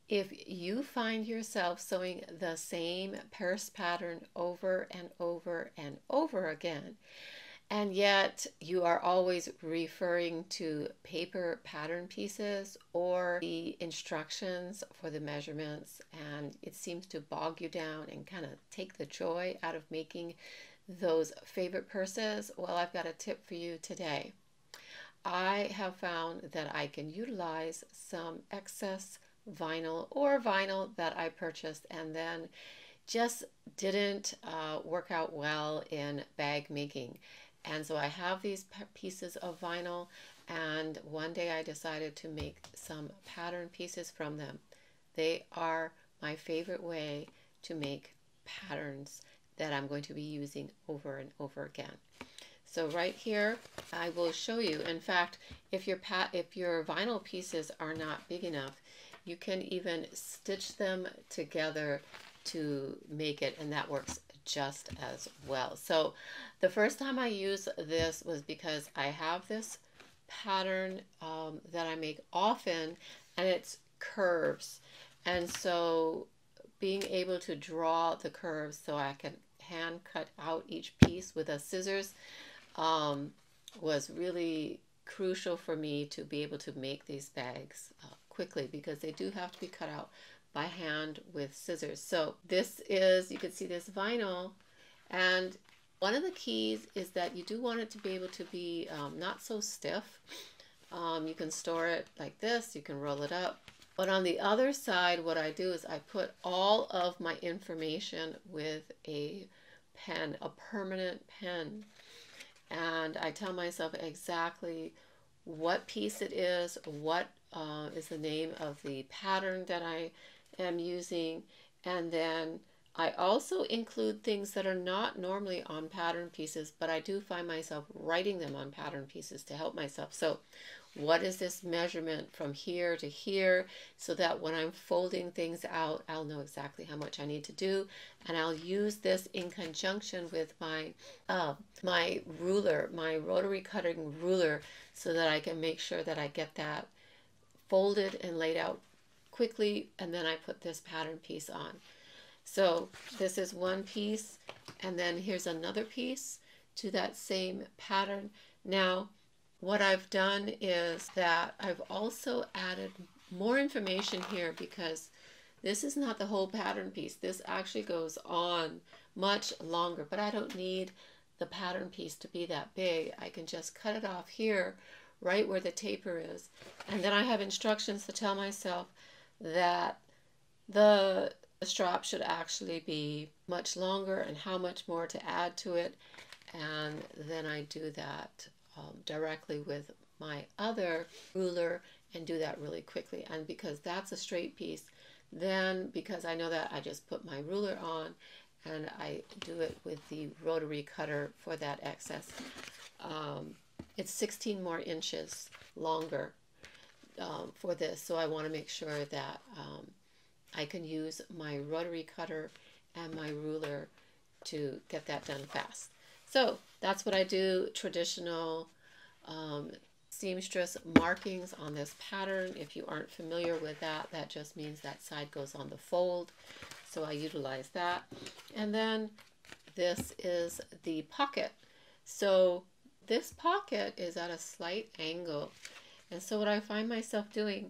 If you find yourself sewing the same purse pattern over and over and over again, and yet you are always referring to paper pattern pieces or the instructions for the measurements, and it seems to bog you down and kind of take the joy out of making those favorite purses, well, I've got a tip for you today. I have found that I can utilize some excess vinyl or vinyl that I purchased and then just didn't work out well in bag making. And so I have these pieces of vinyl, and one day I decided to make some pattern pieces from them. They are my favorite way to make patterns that I'm going to be using over and over again. So right here, I will show you. In fact, if your vinyl pieces are not big enough, you can even stitch them together to make it, and that works just as well. So the first time I used this was because I have this pattern that I make often, and it's curves. And so being able to draw the curves so I can hand cut out each piece with a scissors was really crucial for me to be able to make these bags quickly, because they do have to be cut out by hand with scissors. So this is, you can see this vinyl, and one of the keys is that you do want it to be able to be not so stiff. You can store it like this, you can roll it up. But on the other side, what I do is I put all of my information with a pen, a permanent pen. And I tell myself exactly what piece it is, what is the name of the pattern that I am using, and then I also include things that are not normally on pattern pieces, but I do find myself writing them on pattern pieces to help myself. So what is this measurement from here to here, so that when I'm folding things out, I'll know exactly how much I need to do, and I'll use this in conjunction with my my ruler, my rotary cutting ruler, so that I can make sure that I get that folded and laid out quickly, and then I put this pattern piece on. So this is one piece, and then here's another piece to that same pattern. Now, what I've done is that I've also added more information here, because this is not the whole pattern piece. This actually goes on much longer, but I don't need the pattern piece to be that big. I can just cut it off here, right where the taper is. And then I have instructions to tell myself that the strap should actually be much longer and how much more to add to it. And then I do that directly with my other ruler and do that really quickly. And because that's a straight piece, then because I know that, I just put my ruler on and I do it with the rotary cutter for that excess. It's 16 more inches longer for this, so I want to make sure that I can use my rotary cutter and my ruler to get that done fast. So that's what I do. Traditional seamstress markings on this pattern. If you aren't familiar with that, that just means that side goes on the fold. So I utilize that. And then this is the pocket. So this pocket is at a slight angle. And so what I find myself doing,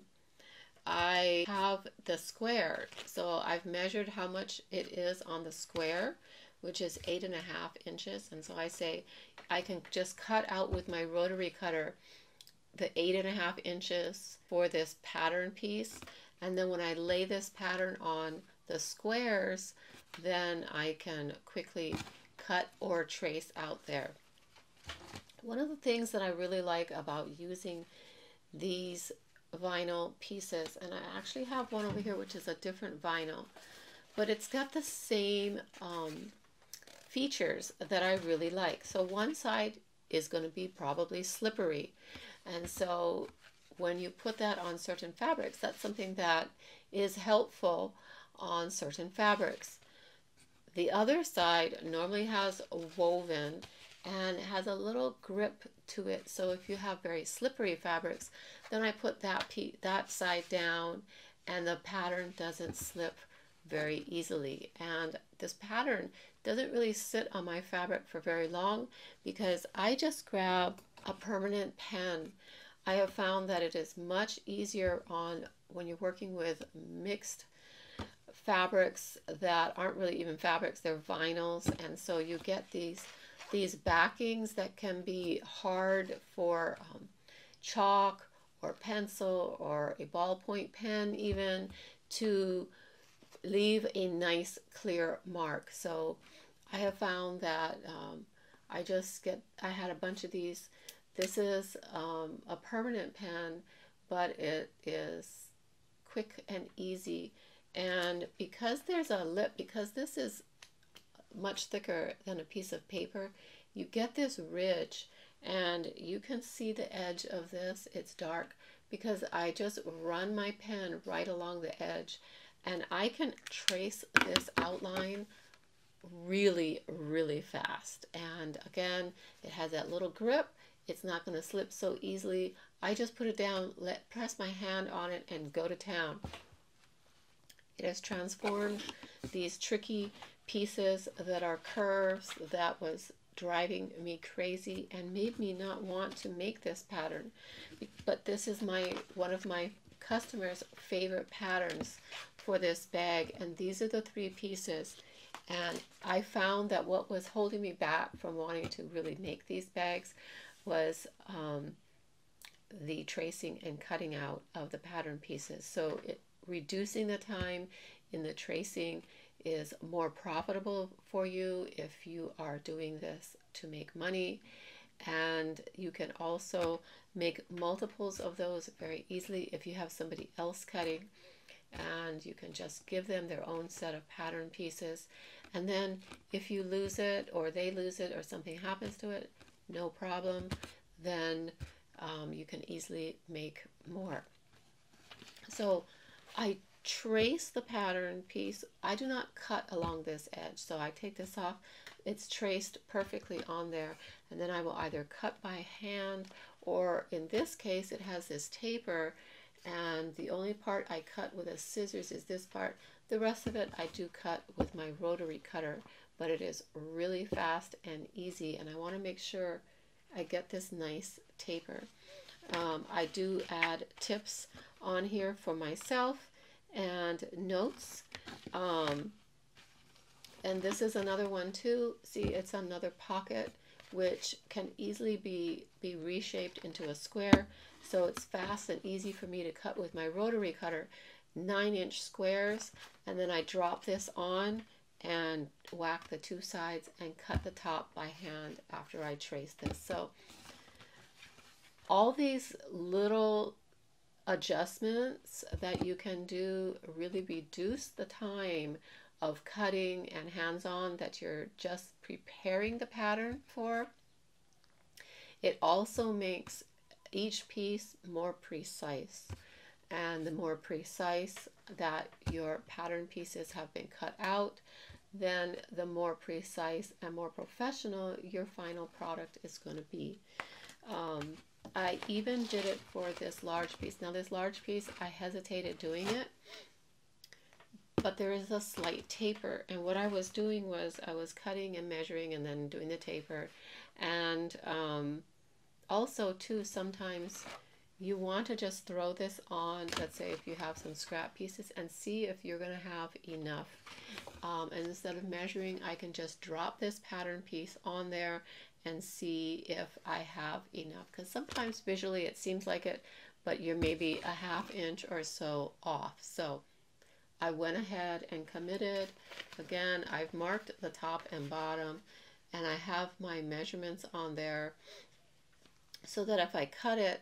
I have the square. So I've measured how much it is on the square, which is 8.5 inches. And so I say I can just cut out with my rotary cutter the 8.5 inches for this pattern piece. And then when I lay this pattern on the squares, then I can quickly cut or trace out there. One of the things that I really like about using these vinyl pieces, and I actually have one over here which is a different vinyl, but it's got the same features that I really like. So one side is going to be probably slippery, and so when you put that on certain fabrics, that's something that is helpful on certain fabrics. The other side normally has woven and has a little grip to it. So if you have very slippery fabrics, then I put that side down and the pattern doesn't slip very easily. And this pattern doesn't really sit on my fabric for very long because I just grab a permanent pen. I have found that it is much easier on when you're working with mixed fabrics that aren't really even fabrics, they're vinyls, and so you get these backings that can be hard for chalk or pencil or a ballpoint pen even to leave a nice clear mark. So I have found that I had a bunch of these. This is a permanent pen, but it is quick and easy. And because there's a lip, because this is much thicker than a piece of paper, you get this ridge, and you can see the edge of this. It's dark because I just run my pen right along the edge, and I can trace this outline really, really fast. And again, it has that little grip. It's not going to slip so easily. I just put it down, press my hand on it, and go to town. It has transformed these tricky pieces that are curves that was driving me crazy and made me not want to make this pattern. But this is one of my customers' favorite patterns for this bag, and these are the 3 pieces. And I found that what was holding me back from wanting to really make these bags was the tracing and cutting out of the pattern pieces. So reducing the time in the tracing is more profitable for you if you are doing this to make money. And you can also make multiples of those very easily if you have somebody else cutting, and you can just give them their own set of pattern pieces. And then if you lose it or they lose it or something happens to it, no problem, then you can easily make more. So I trace the pattern piece. I do not cut along this edge, so I take this off. It's traced perfectly on there, and then I will either cut by hand, or in this case it has this taper, and the only part I cut with a scissors is this part. The rest of it I do cut with my rotary cutter, but it is really fast and easy, and I want to make sure I get this nice taper. I do add tips on here for myself and notes. And this is another one too. See, it's another pocket which can easily be reshaped into a square. So it's fast and easy for me to cut with my rotary cutter, 9-inch squares, and then I drop this on and whack the 2 sides and cut the top by hand after I trace this. So all these little adjustments that you can do really reduce the time of cutting and hands-on that you're just preparing the pattern for. It also makes each piece more precise, and the more precise that your pattern pieces have been cut out, then the more precise and more professional your final product is going to be. I even did it for this large piece. Now this large piece, I hesitated doing it, but there is a slight taper, and what I was doing was I was cutting and measuring and then doing the taper. And also too, sometimes you want to just throw this on, let's say if you have some scrap pieces, and see if you're going to have enough. And instead of measuring, I can just drop this pattern piece on there and see if I have enough, because sometimes visually it seems like it, but you're maybe a 1/2 inch or so off. So I went ahead and committed. Again, I've marked the top and bottom, and I have my measurements on there so that if I cut it,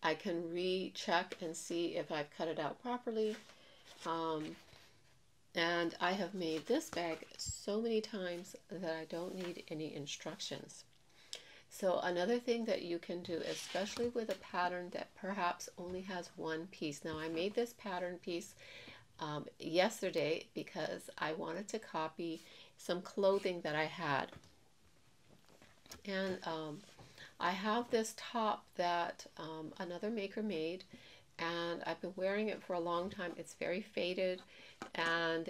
I can recheck and see if I've cut it out properly. And I have made this bag so many times that I don't need any instructions. So another thing that you can do, especially with a pattern that perhaps only has 1 piece. Now I made this pattern piece yesterday because I wanted to copy some clothing that I had. And I have this top that another maker made, and I've been wearing it for a long time. It's very faded, and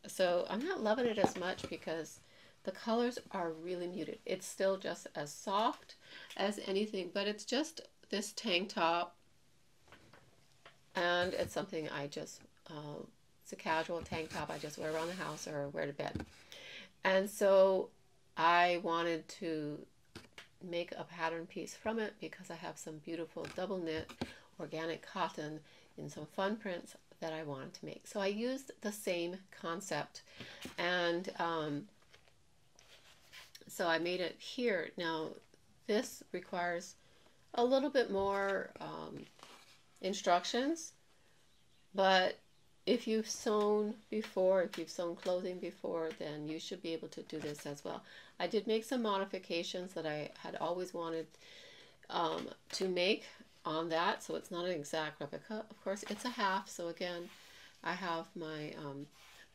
so I'm not loving it as much because the colors are really muted. It's still just as soft as anything, but it's just this tank top, and it's something I just, it's a casual tank top I just wear around the house or wear to bed. And so I wanted to make a pattern piece from it because I have some beautiful double knit organic cotton in some fun prints that I wanted to make. So I used the same concept, and so I made it here. Now this requires a little bit more instructions, but if you've sewn before, if you've sewn clothing before, then you should be able to do this as well. I did make some modifications that I had always wanted to make on that, so it's not an exact replica. Of course, it's a half, so again, I have my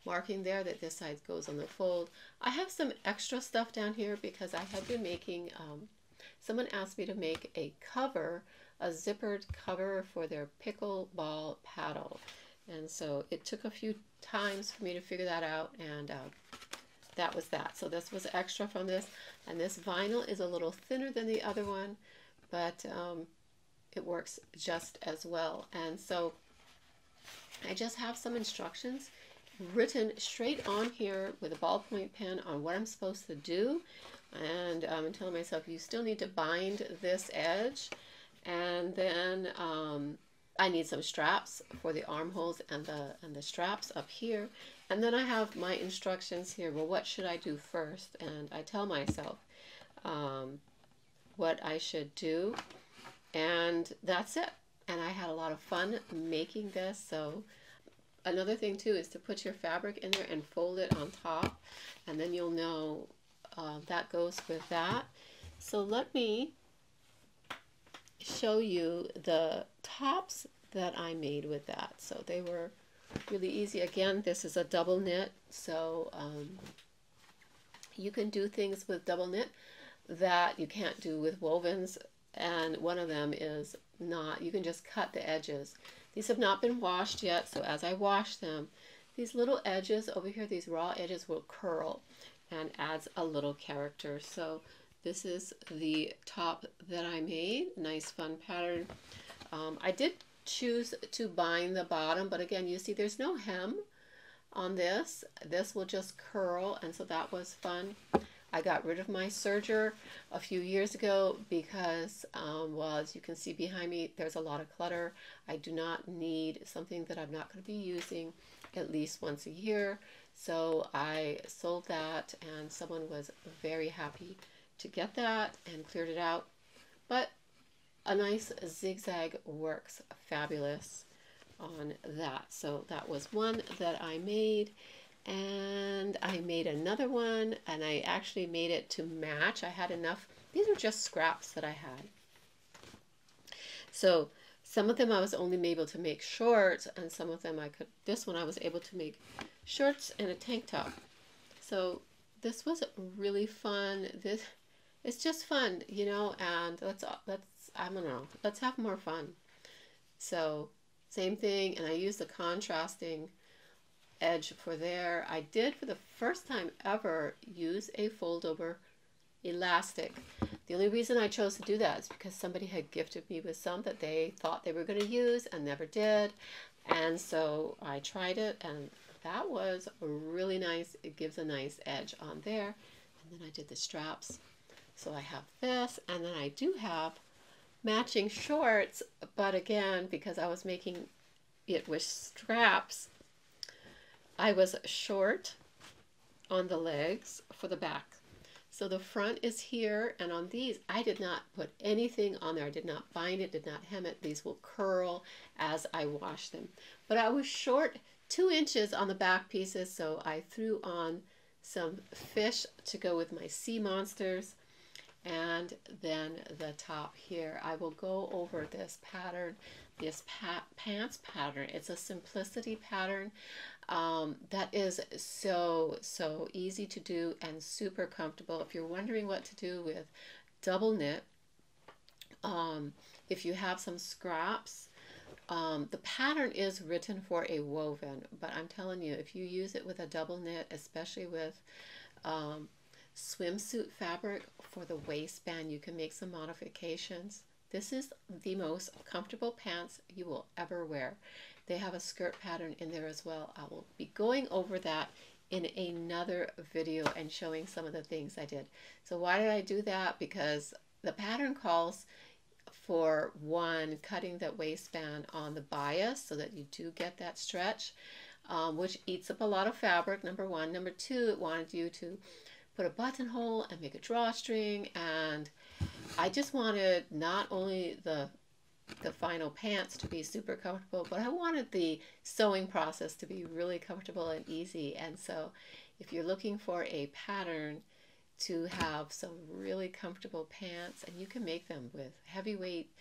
marking there that this side goes on the fold. I have some extra stuff down here because I had been making, someone asked me to make a cover, a zippered cover for their pickleball paddle. And so it took a few times for me to figure that out, and that was that. So this was extra from this, and this vinyl is a little thinner than the other one, but it works just as well. And so I just have some instructions written straight on here with a ballpoint pen on what I'm supposed to do, and I'm telling myself you still need to bind this edge, and then I need some straps for the armholes and the straps up here. And then I have my instructions here. Well, what should I do first? And I tell myself what I should do. And that's it. And I had a lot of fun making this. So another thing too is to put your fabric in there and fold it on top. And then you'll know that goes with that. So let me show you the tops that I made with that. So they were really easy. Again, this is a double knit, so you can do things with double knit that you can't do with wovens, and one of them is not, you can just cut the edges. These have not been washed yet, so as I wash them, these little edges over here, these raw edges will curl and adds a little character. So this is the top that I made. Nice fun pattern. I did choose to bind the bottom, but again, you see there's no hem on this. This will just curl, and so that was fun. I got rid of my serger a few years ago because, well, as you can see behind me, there's a lot of clutter. I do not need something that I'm not going to be using at least once a year. So I sold that, and someone was very happy to get that and cleared it out. But a nice zigzag works fabulous on that. So that was one that I made, and I made another one, and I actually made it to match. I had enough. These are just scraps that I had. So some of them I was only able to make shorts, and some of them I could, this one I was able to make shorts and a tank top. So this was really fun. It's just fun, you know, and let's I don't know, let's have more fun. So same thing, and I used the contrasting edge for there. I did for the first time ever use a fold over elastic. The only reason I chose to do that is because somebody had gifted me with some that they thought they were going to use and never did, and so I tried it, and that was really nice. It gives a nice edge on there. And then I did the straps. So I have this, and then I do have matching shorts, but again, because I was making it with straps, I was short on the legs for the back. So the front is here, and on these, I did not put anything on there. I did not bind it, did not hem it. These will curl as I wash them. But I was short 2 inches on the back pieces, so I threw on some fish to go with my sea monsters. And then the top here, I will go over this pattern, this pants pattern. It's a simplicity pattern that is so easy to do and super comfortable. If you're wondering what to do with double knit, if you have some scraps, The pattern is written for a woven, but I'm telling you, if you use it with a double knit, especially with um, swimsuit fabric for the waistband, you can make some modifications. This is the most comfortable pants you will ever wear. They have a skirt pattern in there as well. I will be going over that in another video and showing some of the things I did. So why did I do that? Because the pattern calls for one, cutting that waistband on the bias so that you do get that stretch, which eats up a lot of fabric, number one. Number two, it wanted you to put a buttonhole and make a drawstring, and I just wanted not only the final pants to be super comfortable, but I wanted the sewing process to be really comfortable and easy. And so if you're looking for a pattern to have some really comfortable pants, and you can make them with heavyweight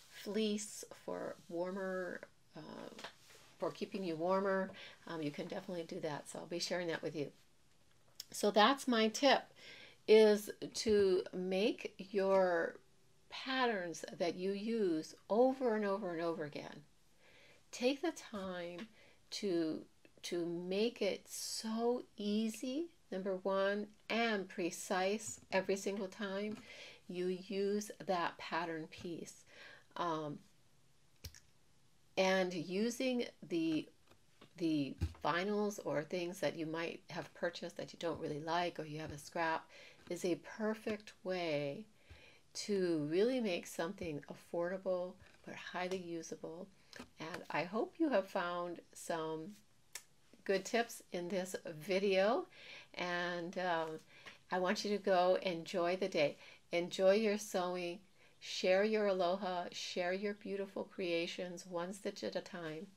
fleece for warmer, for keeping you warmer, you can definitely do that. So I'll be sharing that with you. So that's my tip, is to make your patterns that you use over and over and over again. Take the time to make it so easy, number one, and precise every single time you use that pattern piece. And using the vinyls or things that you might have purchased that you don't really like, or you have a scrap, is a perfect way to really make something affordable but highly usable. And I hope you have found some good tips in this video, and I want you to go enjoy the day. Enjoy your sewing, share your aloha, share your beautiful creations one stitch at a time.